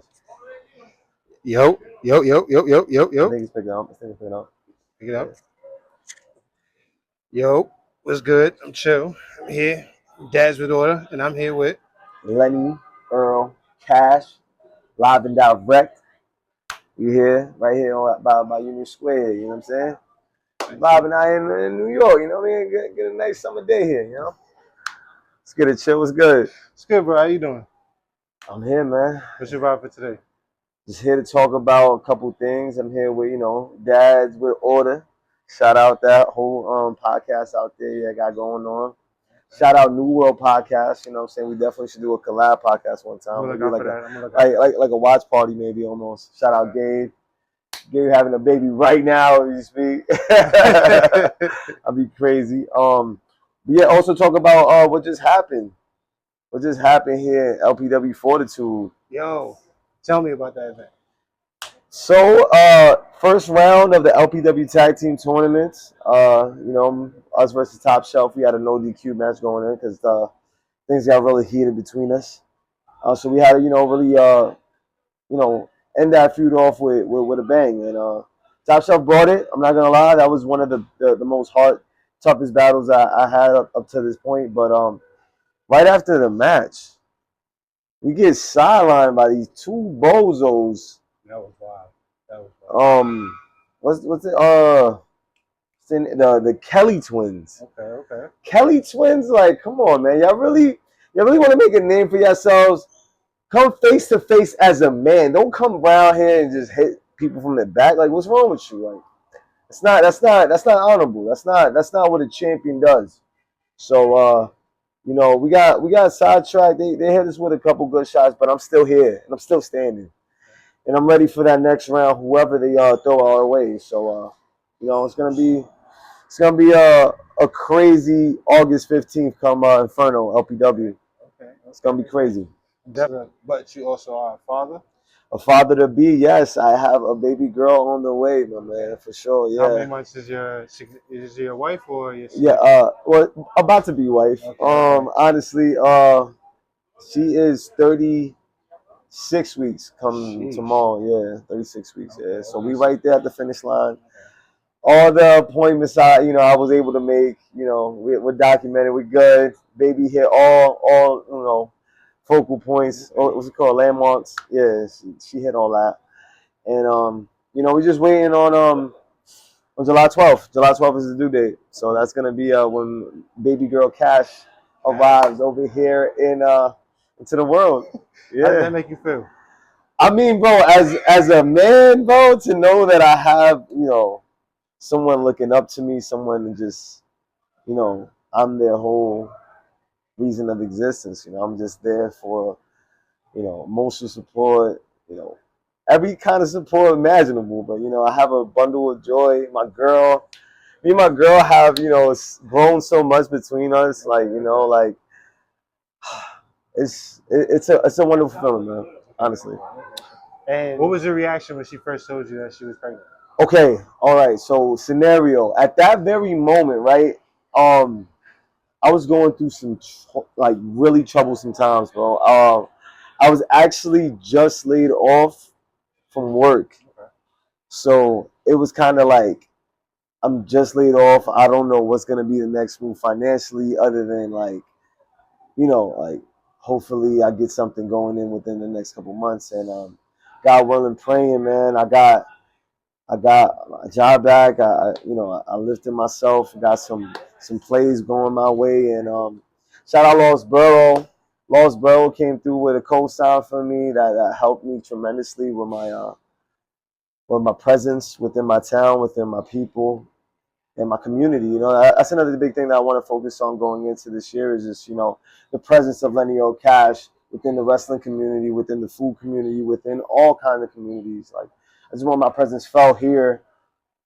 us. Yo. I think he's picking up. Pick it up. Yo, what's good? I'm chill. I'm here. Dadswithorder, and I'm here with. Lenny Earl Cash, live and direct. You here, right here by Union Square. You know what I'm saying? Vibing out in New York. You know what I mean? Get a nice summer day here. You know. Let's get it chill. What's good? It's good, bro. How you doing? I'm here, man. What's your vibe for today? Just here to talk about a couple things. I'm here with Dads with Order. Shout out that whole podcast out there that got going on. Shout out New World Podcast. You know what I'm saying? We definitely should do a collab podcast one time. I'm gonna look out for that. Like a watch party maybe almost. Shout out Gabe. Gabe having a baby right now as we speak. I'll be crazy. But yeah, also talk about what just happened. What just happened here at LPW Fortitude. Yo, tell me about that event. So, first round of the LPW Tag Team Tournament. Us versus Top Shelf. We had a no DQ match going in because things got really heated between us. So we had to, really, end that feud off with a bang. And Top Shelf brought it. I'm not gonna lie, that was one of the most toughest battles I had up to this point. But right after the match, we get sidelined by these two bozos. That was wild. What's it? The Kelly twins. Okay. Kelly twins, like, come on, man. Y'all really want to make a name for yourselves? Come face to face as a man. Don't come around here and just hit people from the back. Like, what's wrong with you? Like, that's not honorable. That's not what a champion does. So we got sidetracked. They hit us with a couple good shots, but I'm still here and I'm still standing. And I'm ready for that next round, whoever they throw our way. So it's gonna be a crazy August 15th come Inferno LPW. Okay. It's gonna be crazy. But you also are a father? A father to be, yes. I have a baby girl on the way, my man, for sure. Yeah. How many months is your wife or your sister? Yeah, well, about to be wife. Okay. Honestly, she is 36 weeks come tomorrow. Yeah, 36 weeks. Yeah. So we right there at the finish line. All the appointments I was able to make, we're documented, we're good. Baby hit all focal points, what's it called, landmarks. Yeah, she hit all that. And we're just waiting on July 12th. July 12th is the due date. So that's gonna be when baby girl Cash arrives over here into the world. Yeah. How does that make you feel? I mean, bro, as a man, bro, to know that I have, someone looking up to me, someone just, I'm their whole reason of existence. I'm just there for, emotional support, every kind of support imaginable. But, I have a bundle of joy. Me and my girl have, grown so much between us. Like, it's a wonderful feeling, man, honestly. And what was your reaction when she first told you that she was pregnant? Okay, all right. So scenario at that very moment, right? I was going through some really troublesome times, bro. I was actually just laid off from work, so it was kind of like I'm just laid off. I don't know what's gonna be the next move financially, other than hopefully I get something going in within the next couple months. And God willing, praying, man. I got my job back. I lifted myself. Got some plays going my way, and shout out Lost Borough. Lost Borough came through with a co-sign for me that helped me tremendously with my presence within my town, within my people, and my community. That's another big thing that I want to focus on going into this year is just the presence of Lenny Earl Cash within the wrestling community, within the food community, within all kinds of communities. Like, I just want my presence felt here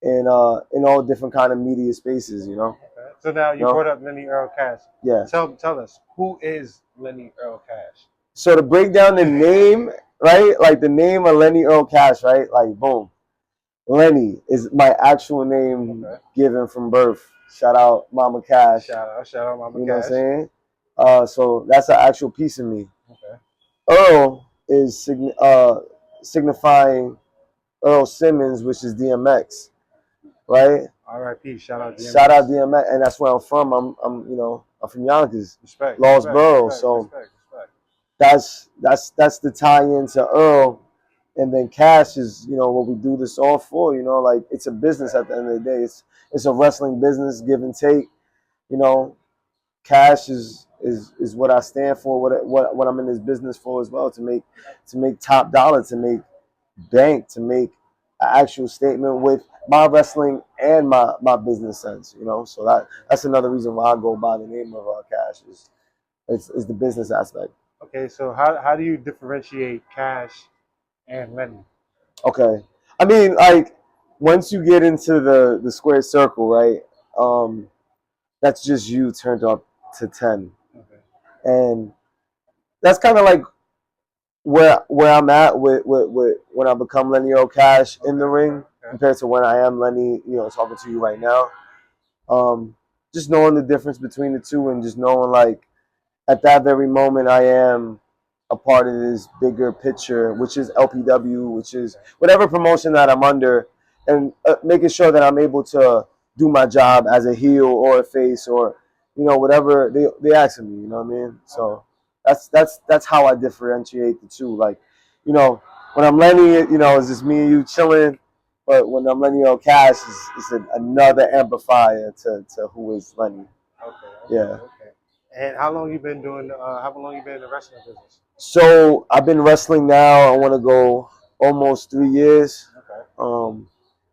in all different kind of media spaces, Okay. So now you brought up Lenny Earl Cash. Yeah. Tell us, who is Lenny Earl Cash? So to break down the name, right? Like the name of Lenny Earl Cash, right? Like, boom. Lenny is my actual name given from birth. Shout out Mama Cash. Shout out Mama Cash. You know what I'm saying? So that's an actual piece of me. Okay. Earl is signifying Earl Simmons, which is DMX, right? R.I.P. Shout out Shout DMX. out DMX, and that's where I'm from. I'm from Yonkers, Respect, Lost respect, Borough. respect, So respect, respect. that's the tie-in to Earl, and then Cash is what we do this all for. Like it's a business at the end of the day. It's a wrestling business, give and take. You know, Cash is what I stand for. What I'm in this business for as well, to make top dollar, to make bank, to make an actual statement with my wrestling and my business sense. So that's another reason why I go by the name of Cash is the business aspect. Okay, so how do you differentiate Cash and Lenny? Okay, I mean, like once you get into the square circle, right? Um, that's just you turned up to 10, Okay. and that's kind of like where I'm at with when I become Lenny Earl Cash in the ring Okay. compared to when I am Lenny, talking to you right now. Um, just knowing the difference between the two, and just knowing like at that very moment I am a part of this bigger picture, which is LPW, which is whatever promotion that I'm under, and making sure that I'm able to do my job as a heel or a face, or whatever they ask of me. You know what I mean? So that's how I differentiate the two. Like, when I'm Lenny, it's just me and you chilling. But when I'm Lenny Earl Cash, it's another amplifier to who is Lenny. Okay. Yeah. Okay. And how long you been doing? How long you been in the wrestling business? So I've been wrestling now. I want to go almost 3 years. Okay.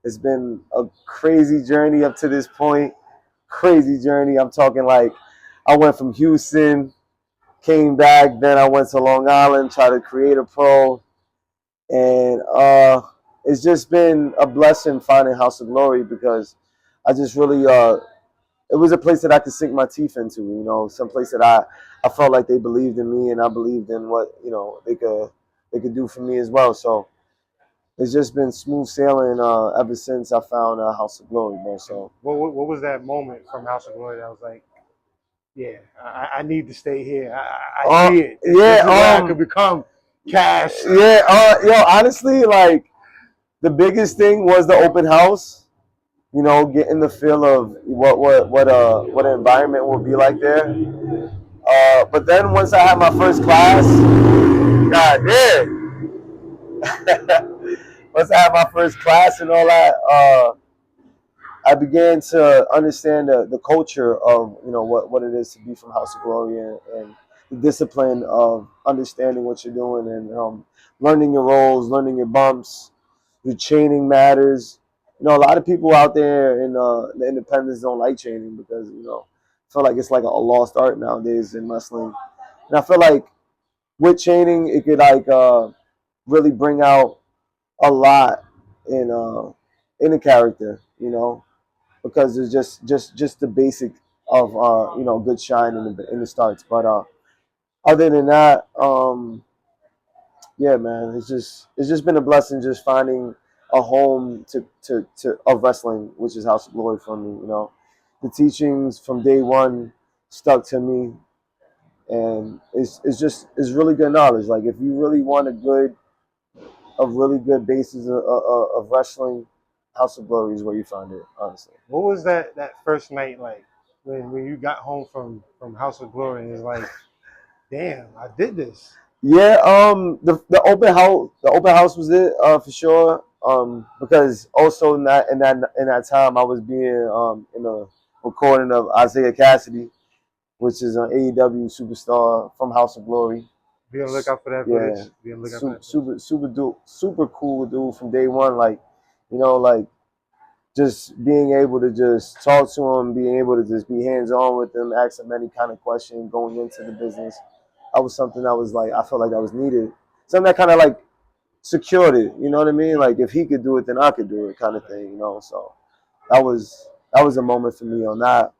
It's been a crazy journey up to this point. Crazy journey. I'm talking like I went from Houston, came back, then I went to Long Island, tried to create a pro, and it's just been a blessing finding House of Glory, because I just really it was a place that I could sink my teeth into. Some place that I felt like they believed in me, and I believed in what they could do for me as well. So it's just been smooth sailing ever since I found House of Glory, bro. So What was that moment from House of Glory that was like, yeah, I need to stay here. I see it. yeah, This is where I could become Cash. yeah, honestly, like the biggest thing was the open house. Getting the feel of what an environment will be like there. But then once I had my first class, God damn. Once I had my first class and all that, I began to understand the culture of what it is to be from House of Glory, and the discipline of understanding what you're doing, and learning your roles, learning your bumps, your chaining matters. A lot of people out there in the independents don't like chaining, because I feel like it's like a lost art nowadays in wrestling, and I feel like with chaining it could like really bring out a lot in a character, because it's just the basic of good shine in the starts. But other than that, yeah, man, it's just been a blessing just finding a home to of wrestling, which is House of Glory for me. The teachings from day one stuck to me, and it's really good knowledge. Like if you really want a really good basis of wrestling, House of Glory is where you find it, honestly. What was that first night like when you got home from House of Glory and it's like, damn, I did this. Yeah, the open house was it for sure. Because also in that time I was being in a recording of Isaiah Cassidy, which is an AEW superstar from House of Glory. Be on the lookout for that Yeah, footage. Be on the lookout for super that footage. super cool dude from day one. Like, like just being able to just talk to him, being able to just be hands on with him, ask him any kind of question going into the business. That was something that was like I felt like that was needed. Something that kind of like secured it. You know what I mean? Like if he could do it, then I could do it, kind of thing. So that was a moment for me on that.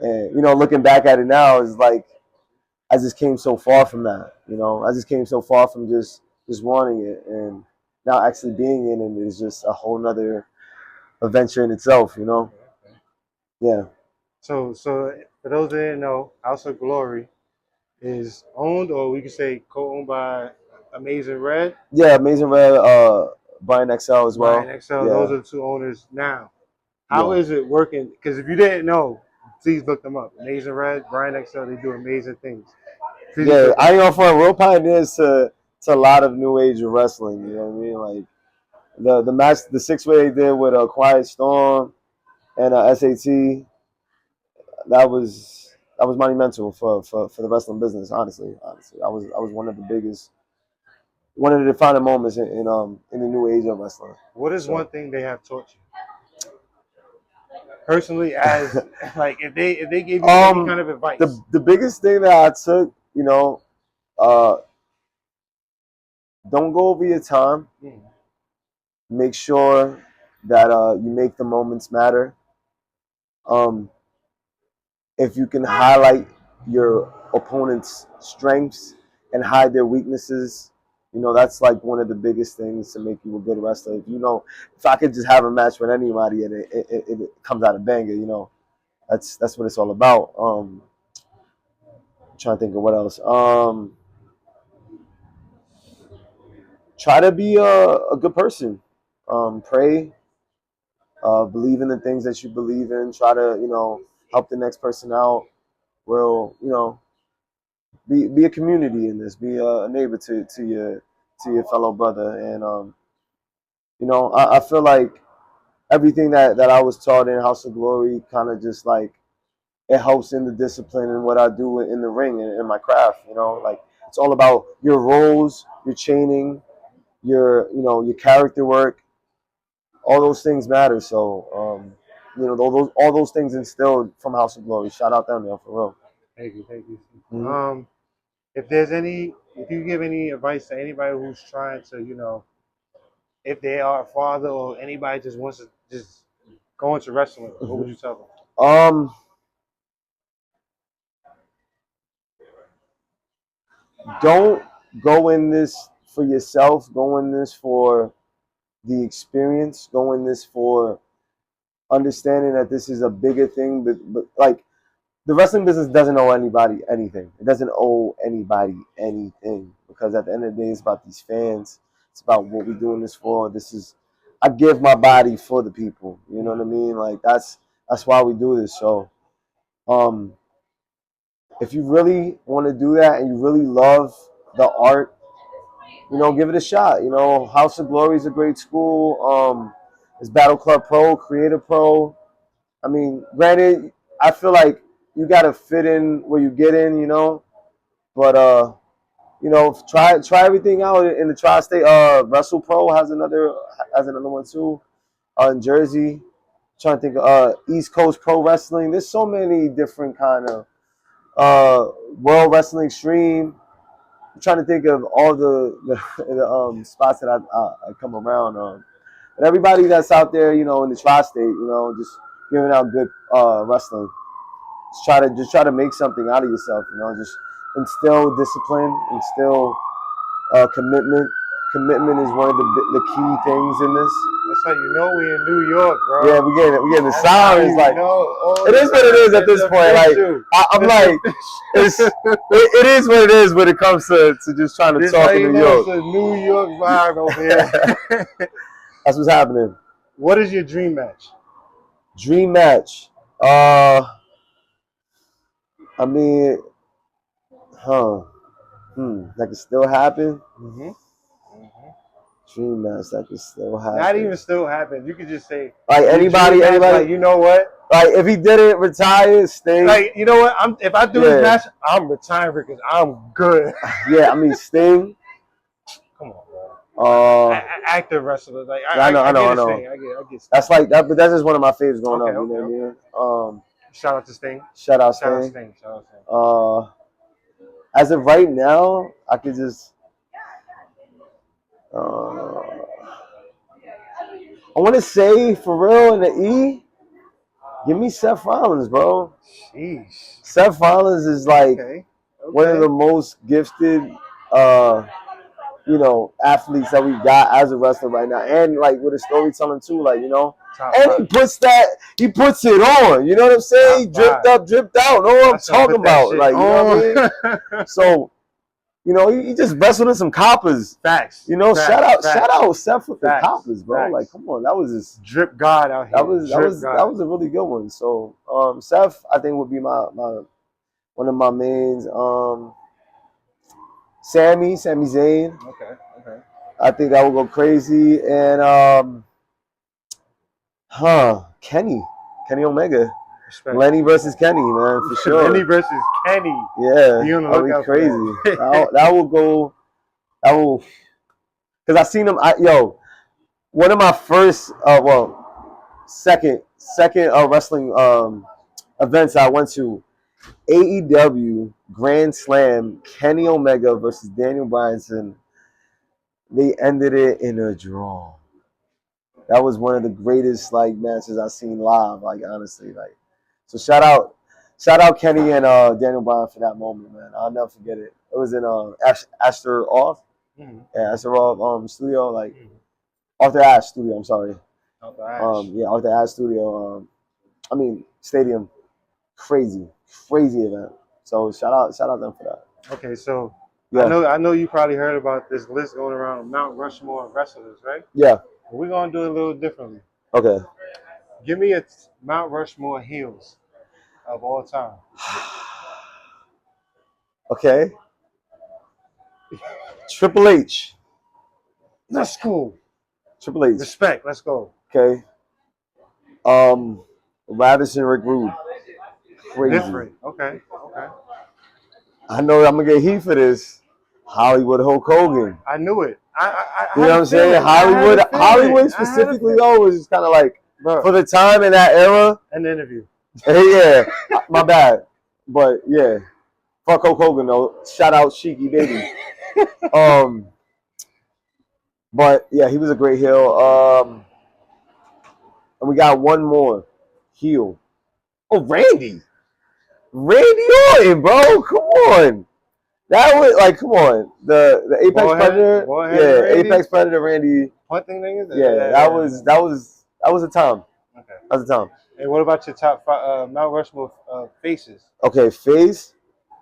And looking back at it now, is like I just came so far from that. I just came so far from just wanting it, and now actually being in it is just a whole nother adventure in itself. Yeah. So for those that didn't know, House of Glory is owned, or we could say co-owned by Amazing Red, Yeah, Amazing Red, Brian XL as well. Brian XL. Yeah. Those are the two owners now. How Yeah. is it working? Because if you didn't know, please look them up. Amazing Red, Brian XL. They do amazing things. Please Yeah, look them I ain't up. gonna front, real pioneers to a lot of new age of wrestling. You know what I mean? Like the match, the 6-way they did with Quiet Storm and SAT, that was monumental for the wrestling business. Honestly, I was one of the defining moments in the new age of wrestling. What is So. one thing they have taught you personally? As like, if they gave you any kind of advice. The biggest thing that I took, uh, don't go over your time. Make sure that you make the moments matter. Um, if you can highlight your opponent's strengths and hide their weaknesses, that's like one of the biggest things to make you a good wrestler. If I could just have a match with anybody and it comes out a banger, that's what it's all about. I'm trying to think of what else. Try to be a good person. Pray. Believe in the things that you believe in. Try to help the next person out. Will be a community in this. Be a neighbor to your fellow brother. And I feel like everything that I was taught in House of Glory kind of just like it helps in the discipline and what I do in the ring and in my craft. Like it's all about your roles, your chaining, your character work. All those things matter. So all those things instilled from House of Glory. Shout out them, yo, for real. Thank you, thank you. Mm-hmm. If you give any advice to anybody who's trying to, if they are a father or anybody just wants to just go into wrestling, what would you tell them? Don't go in this for yourself. Go in this for the experience. Go in this for understanding that this is a bigger thing. But like the wrestling business doesn't owe anybody anything. It doesn't owe anybody anything because at the end of the day, it's about these fans. It's about what we're doing this for. I give my body for the people. You know what I mean? Like that's why we do this. So, um, if you really want to do that and you really love the art, give it a shot. House of Glory is a great school. It's Battle Club Pro, Creator Pro. I mean, granted, I feel like you gotta fit in where you get in, but try everything out in the tri-state. Wrestle Pro has another one too. In Jersey, trying to think of East Coast Pro Wrestling. There's so many different kind of World Wrestling Extreme. I'm trying to think of all the spots that I come around. But everybody that's out there, in the tri-state, just giving out good wrestling. Just try to make something out of yourself. Just instill discipline, instill commitment. Commitment is one of the key things in this. That's how you know we in New York, bro. Yeah, we getting the That's sound. It's like it is what it is at this point. Like I'm like, it is what it is when it comes to just trying to talk in New York. It's a New York vibe over here. That's what's happening. What is your dream match? Dream match. I mean, that could still happen. Dream match that could still happen. Not even still happen. You could just say like anybody. Like, you know what? Like if he didn't retire, Sting. Like you know what? If I do this match, I'm retiring because I'm good. Yeah, I mean Sting. Come on, bro. Active wrestler. Like I know. I get that's like that, but that's just one of my favorites going up. You know what I mean? Shout out to Sting. Shout out Sting. As of right now, I could just. I want to say for real in the E, give me Seth Rollins, bro. Sheesh. Seth Rollins is like one of the most gifted, athletes that we got as a wrestler right now, and like with his storytelling too, like and he puts it on. You know what I'm saying? He dripped up, dripped out. Know what I'm talking about? Like you know what I mean? So You know, he just wrestled in some coppers. Facts. You know, facts, shout out facts, Seth with the facts, coppers, bro. facts. Like, come on, that was just drip God out here. that was a really good one. So, Seth, I think would be my one of my mains. Sami Zayn. Okay. I think that would go crazy. And Kenny Omega. Respect. Lenny versus Kenny, man, for sure. Lenny versus Kenny. Yeah, You on the that'll lookout be crazy. for that will go. That will, because I seen him. One of my first, second wrestling events I went to, AEW Grand Slam, Kenny Omega versus Daniel Bryanson. They ended it in a draw. That was one of the greatest matches I've seen live. Like, honestly, so shout out Kenny and Daniel Bryan for that moment, man. I'll never forget it. It was in Astor Off, Astor Off studio, Arthur Ashe studio. I'm sorry. Arthur Ashe. Arthur Ashe studio. Stadium. Crazy event. So shout out them for that. Okay, so yeah. I know you probably heard about this list going around Mount Rushmore of wrestlers, right? Yeah. We're gonna do it a little differently. Okay. Give me a Mount Rushmore heels of all time. Okay. Triple H. That's cool. Triple H. Respect. Let's go. Okay. Lavish and Rick Rude. Crazy. Different. Okay. I know I'm gonna get heat for this. Hollywood Hulk Hogan. I knew it. You know what I'm saying? Hollywood specifically though was kind of like, bro, for the time in that era. An interview. Yeah, my bad. But yeah, fuck Hulk Hogan though. Shout out Cheeky Baby. But yeah, he was a great heel. And we got one more heel. Oh, Randy Orton, bro. Come on. That was come on. The Apex Predator. Randy. Apex Predator Randy. Punting niggas? Yeah, that was a time. Okay. That was a time. And what about your top five Mount Rushmore faces? Okay, face,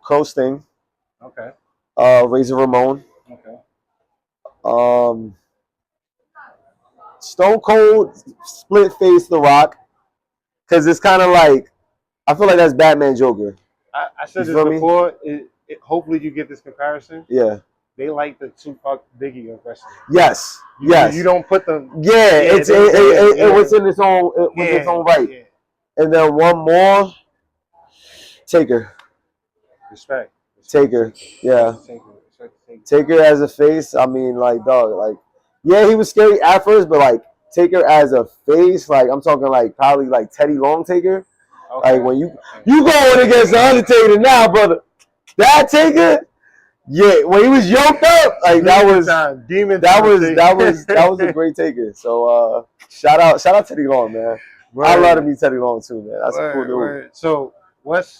Crow Sting. Okay. Razor Ramon. Okay. Stone Cold split face The Rock. Cause it's kind of I feel like that's Batman Joker. I said this before. Hopefully you get this comparison. Yeah. They like the Tupac Biggie of wrestling. Yes. You don't put them. Yeah. It was in its own. It was its own right. Yeah. And then one more. Taker. Respect. Taker. Yeah. Taker as a face. I mean, dog. Yeah, he was scary at first, but Taker as a face. I'm talking probably Teddy Long Taker. Okay. When you going against the Undertaker now, brother. That Taker, yeah, when he was yoked up, that was a great Taker. So shout out Teddy Long, man. Right. I love to meet Teddy Long too, man. That's a cool dude. Right. So what's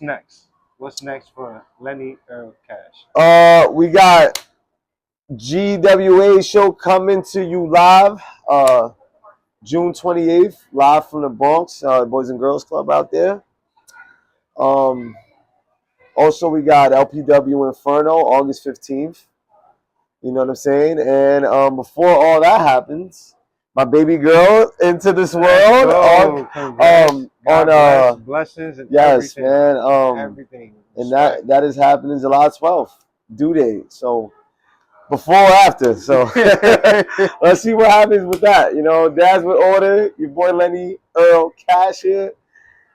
next? What's next for Lenny Earl Cash? We got GWA show coming to you live, June 28th, live from the Bronx, Boys and Girls Club out there. Also, we got LPW Inferno, August 15th. You know what I'm saying? And before all that happens, my baby girl into this world on blessings and yes, everything. Man. Everything. And that is happening July 12th, due date. So before or after. So let's see what happens with that. You know, Dadswithorder, your boy Lenny Earl Cash here.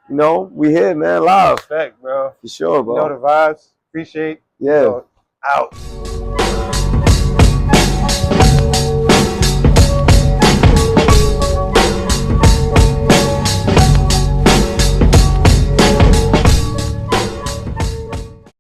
You know, we here, man, live. Respect, bro. For sure, bro. You know the vibes. Appreciate. Yeah. Out.